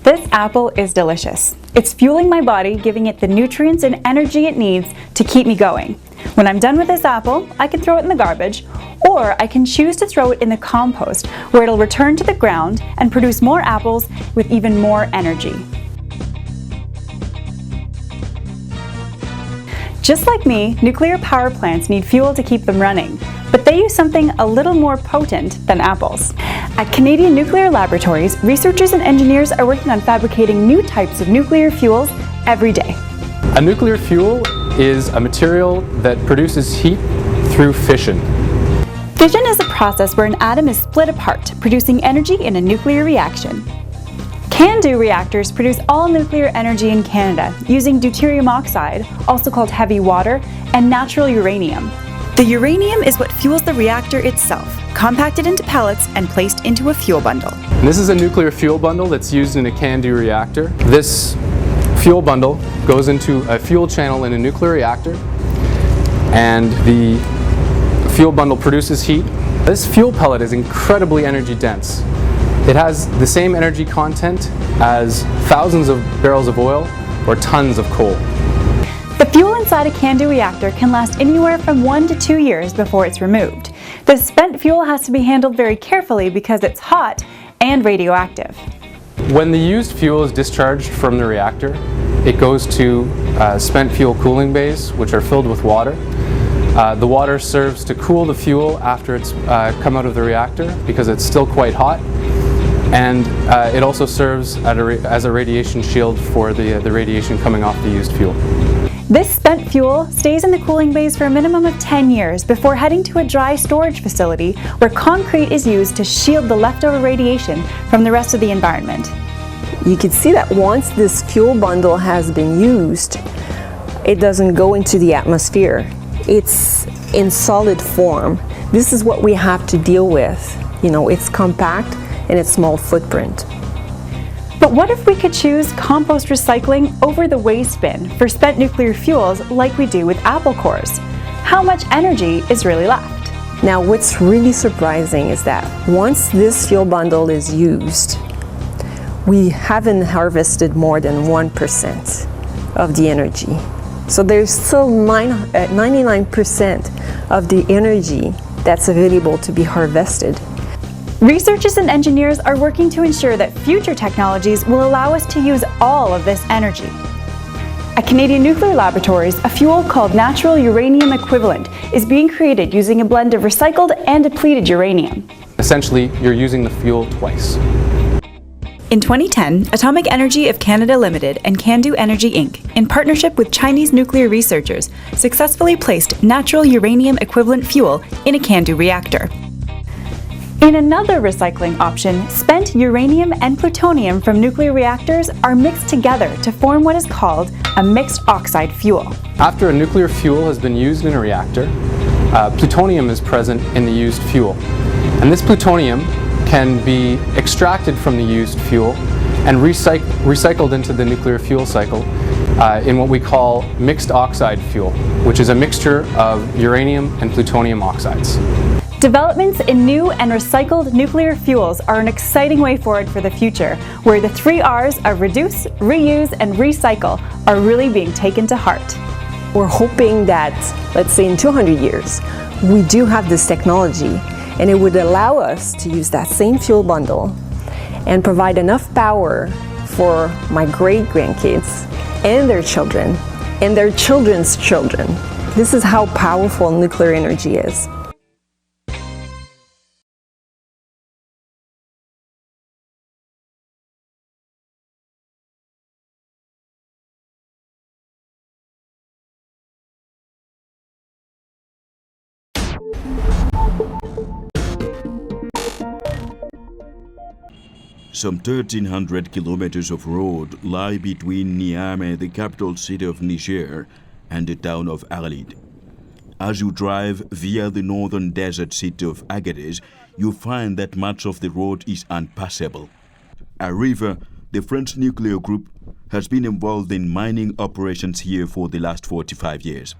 This apple is delicious. It's fueling my body, giving it the nutrients and energy it needs to keep me going. When I'm done with this apple, I can throw it in the garbage, or I can choose to throw it in the compost, where it'll return to the ground and produce more apples with even more energy. Just like me, nuclear power plants need fuel to keep them running, but they use something a little more potent than apples. At Canadian nuclear laboratories, researchers and engineers are working on fabricating new types of nuclear fuels every day. A nuclear fuel is a material that produces heat through fission. Fission is a process where an atom is split apart, producing energy in a nuclear reaction. CANDU reactors produce all nuclear energy in Canada using deuterium oxide, also called heavy water, and natural uranium. The uranium is what fuels the reactor itself, compacted into pellets and placed into a fuel bundle. And this is a nuclear fuel bundle that's used in a CANDU reactor. This fuel bundle goes into a fuel channel in a nuclear reactor, and the fuel bundle produces heat. This fuel pellet is incredibly energy dense. It has the same energy content as thousands of barrels of oil or tons of coal. The fuel inside a CANDU reactor can last anywhere from 1 to 2 years before it's removed. The spent fuel has to be handled very carefully because it's hot and radioactive. When the used fuel is discharged from the reactor, it goes to spent fuel cooling bays, which are filled with water. The water serves to cool the fuel after it's come out of the reactor because it's still quite hot. And it also serves as a radiation shield for the radiation coming off the used fuel. This spent fuel stays in the cooling bays for a minimum of 10 years before heading to a dry storage facility where concrete is used to shield the leftover radiation from the rest of the environment. You can see that once this fuel bundle has been used, it doesn't go into the atmosphere. It's in solid form. This is what we have to deal with. You know, it's compact and its small footprint. But what if we could choose compost recycling over the waste bin for spent nuclear fuels like we do with apple cores? How much energy is really left? Now, what's really surprising is that once this fuel bundle is used, we haven't harvested more than 1% of the energy. So there's still 99% of the energy that's available to be harvested. Researchers and engineers are working to ensure that future technologies will allow us to use all of this energy. At Canadian nuclear laboratories, a fuel called natural uranium equivalent is being created using a blend of recycled and depleted uranium. Essentially, you're using the fuel twice. In 2010, Atomic Energy of Canada Limited and CANDU Energy Inc., in partnership with Chinese nuclear researchers, successfully placed natural uranium equivalent fuel in a CANDU reactor. In another recycling option, spent uranium and plutonium from nuclear reactors are mixed together to form what is called a mixed oxide fuel. After a nuclear fuel has been used in a reactor, plutonium is present in the used fuel. And this plutonium can be extracted from the used fuel and recycled into the nuclear fuel cycle in what we call mixed oxide fuel, which is a mixture of uranium and plutonium oxides. Developments in new and recycled nuclear fuels are an exciting way forward for the future, where the 3 R's of reduce, reuse, and recycle are really being taken to heart. We're hoping that, let's say in 200 years, we do have this technology and it would allow us to use that same fuel bundle and provide enough power for my great-grandkids and their children and their children's children. This is how powerful nuclear energy is. Some 1,300 kilometers of road lie between Niamey, the capital city of Niger, and the town of Arlit. As you drive via the northern desert city of Agadez, you find that much of the road is unpassable. Arriva, the French nuclear group, has been involved in mining operations here for the last 45 years.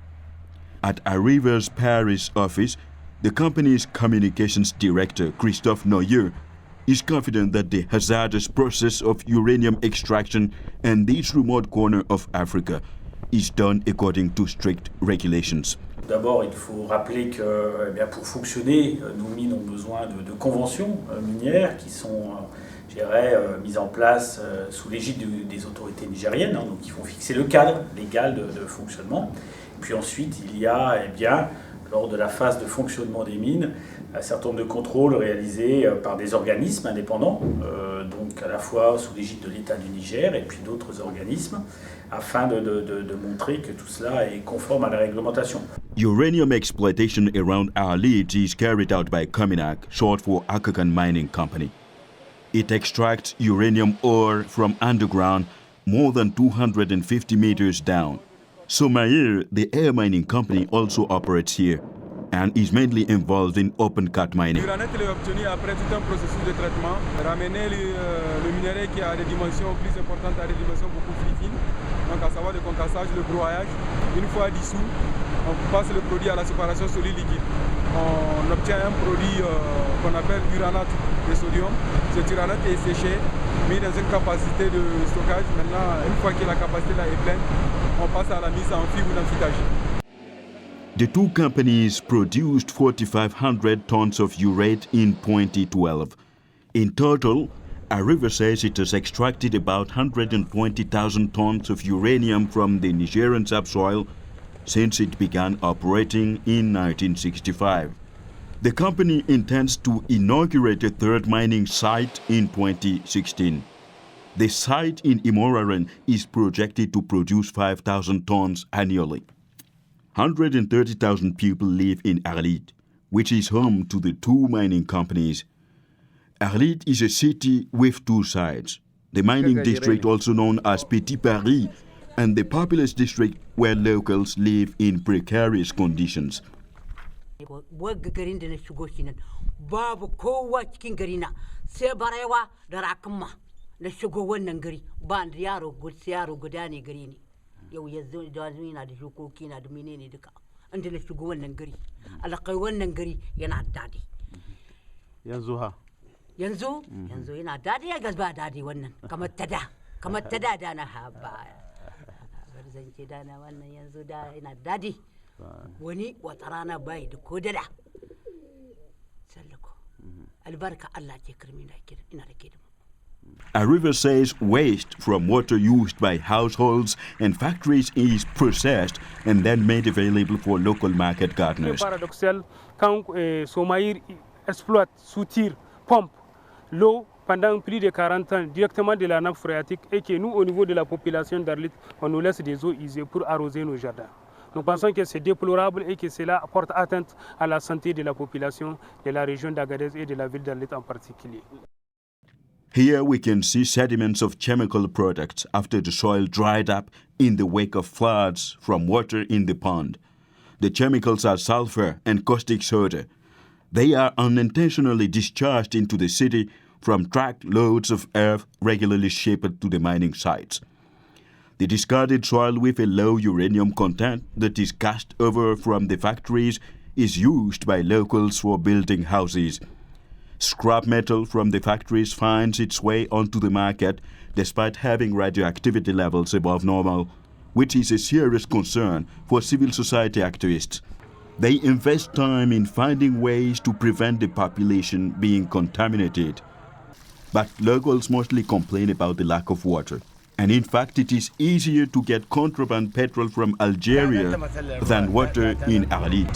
At Arriva's Paris office, The company's communications director, Christophe Noyer, is confident that the hazardous process of uranium extraction in this remote corner of Africa is done according to strict regulations. D'abord, il faut rappeler que pour fonctionner, nos mines ont besoin de conventions minières qui sont mises en place sous l'égide des autorités nigériennes, donc qui vont fixer le cadre légal de fonctionnement. Et puis ensuite, il y a, lors de la phase de fonctionnement des mines, un certain nombre de contrôles réalisés par des organismes indépendants, donc à la fois sous l'égide de l'État du Niger et puis d'autres organismes, afin de montrer que tout cela est conforme à la réglementation. Uranium exploitation around Arlit is carried out by Cominac, short for Akakan Mining Company. It extracts uranium ore from underground more than 250 meters down. Somair, the air mining company, also operates here and is mainly involved in open-cut mining. L'uranite est obtenu après tout un processus de traitement, ramener le minerai qui a des dimensions plus importantes à des dimensions beaucoup plus fines, donc à savoir le concassage, le broyage. Une fois dissous, on passe le produit à la séparation solide-liquide. On obtient un produit qu'on appelle uranate de sodium. Cet uranate est séché, mis dans une capacité de stockage. Maintenant, une fois que la capacité là est pleine, on passe à la mise en fibre ou en fitage. The two companies produced 4,500 tons of urate in 2012. In total, Arriva says it has extracted about 120,000 tons of uranium from the Nigerian subsoil since it began operating in 1965. The company intends to inaugurate a third mining site in 2016. The site in Imoraren is projected to produce 5,000 tons annually. 130,000 people live in Arlit, which is home to the two mining companies. Arlit is a city with two sides, the mining district also known as Petit Paris, and the populous district where locals live in precarious conditions. Babu kowa cikin gari na sai barewa da rakamma na shigo wannan gari ba da yaro guda ne gari ne yau yanzu da yana da shukoki na da menene duka inda na shigo wannan gari alakai wannan gari yana dadi yanzu yanzu yana dadi ya gaba dadi wannan kamar tada da na haba zance da na wannan yanzu da yana dadi wani wata rana bai da ko dada sallako albarka Allah ke kirmi na ina da ke da Arriva says waste from water used by households and factories is processed and then made available for local market gardeners. Paradoxal, quand Somaïr exploite, soutire, pompe l'eau pendant plus de 40 ans directement de la nappe phréatique et que nous, au niveau de la population d'Arlit, on nous laisse des eaux usées pour arroser nos jardins. Nous pensons que c'est déplorable et que cela porte atteinte à la santé de la population de la région d'Agadez et de la ville d'Arlit en particulier. Here we can see sediments of chemical products after the soil dried up in the wake of floods from water in the pond. The chemicals are sulfur and caustic soda. They are unintentionally discharged into the city from tracked loads of earth regularly shipped to the mining sites. The discarded soil with a low uranium content that is cast over from the factories is used by locals for building houses. Scrap metal from the factories finds its way onto the market despite having radioactivity levels above normal, which is a serious concern for civil society activists. They invest time in finding ways to prevent the population being contaminated. But locals mostly complain about the lack of water. And in fact, it is easier to get contraband petrol from Algeria than water in Arlit.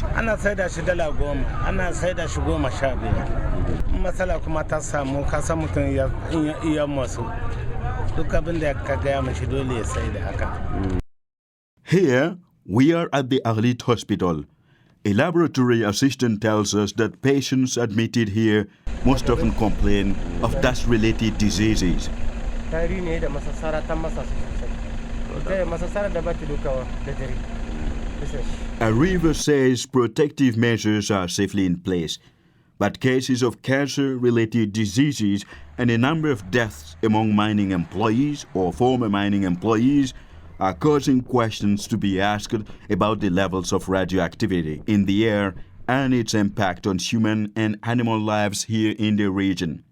Here, we are at the Arlit hospital. A laboratory assistant tells us that patients admitted here most often complain of dust-related diseases. Arriva says protective measures are safely in place, but cases of cancer-related diseases and a number of deaths among mining employees or former mining employees are causing questions to be asked about the levels of radioactivity in the air and its impact on human and animal lives here in the region.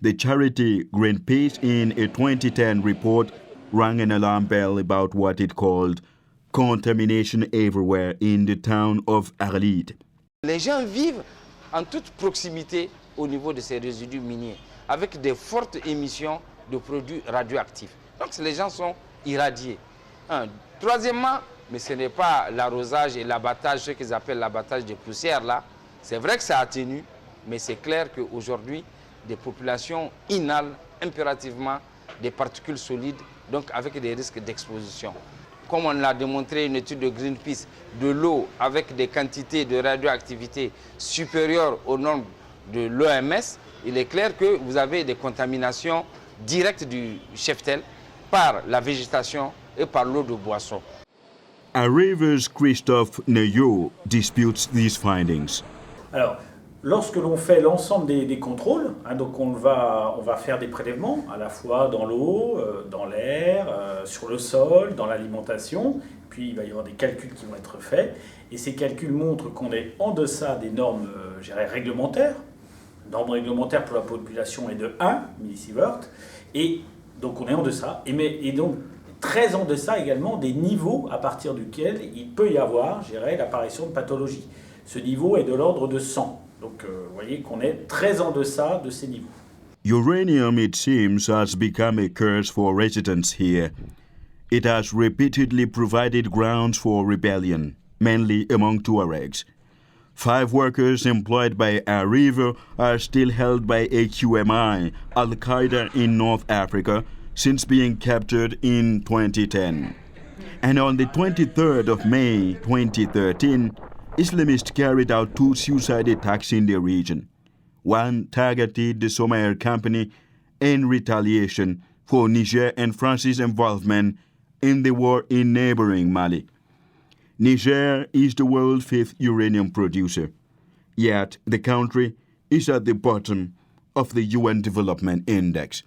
The charity Greenpeace, in a 2010 report, rang an alarm bell about what it called contamination everywhere in the town of Arlit. Les gens vivent en toute proximité au niveau de ces résidus miniers, avec des fortes émissions de produits radioactifs. Donc les gens sont irradiés. Troisièmement, mais ce n'est pas l'arrosage et l'abattage, ce qu'ils appellent l'abattage des poussières là. C'est vrai que ça atténue, mais c'est clair qu'aujourd'hui, des populations inhalent impérativement des particules solides, donc avec des risques d'exposition. Comme on l'a démontré une étude de Greenpeace, de l'eau avec des quantités de radioactivité supérieures aux normes de l'OMS, il est clair que vous avez des contaminations directes du cheptel par la végétation et par l'eau de boisson. Arriva's Christophe Neyo disputes these findings. Alors, lorsque l'on fait l'ensemble des contrôles, donc on va faire des prélèvements à la fois dans l'eau, dans l'air, sur le sol, dans l'alimentation, puis il va y avoir des calculs qui vont être faits, et ces calculs montrent qu'on est en deçà des normes réglementaires. Norme réglementaire pour la population est de 1 millisievert, et donc on est en deçà, et donc très en deçà également des niveaux à partir duquel il peut y avoir l'apparition de pathologies. Ce niveau est de l'ordre de 100. Donc vous voyez qu'on est très en deçà de ces niveaux. Uranium, it seems, has become a curse for residents here. It has repeatedly provided grounds for rebellion, mainly among Tuaregs. 5 workers employed by Arriva are still held by AQMI, Al-Qaeda in North Africa, since being captured in 2010. And on the 23rd of May 2013, Islamists carried out 2 suicide attacks in the region. One targeted the Somair company in retaliation for Niger and France's involvement in the war in neighboring Mali. Niger is the world's 5th uranium producer, yet the country is at the bottom of the UN Development Index.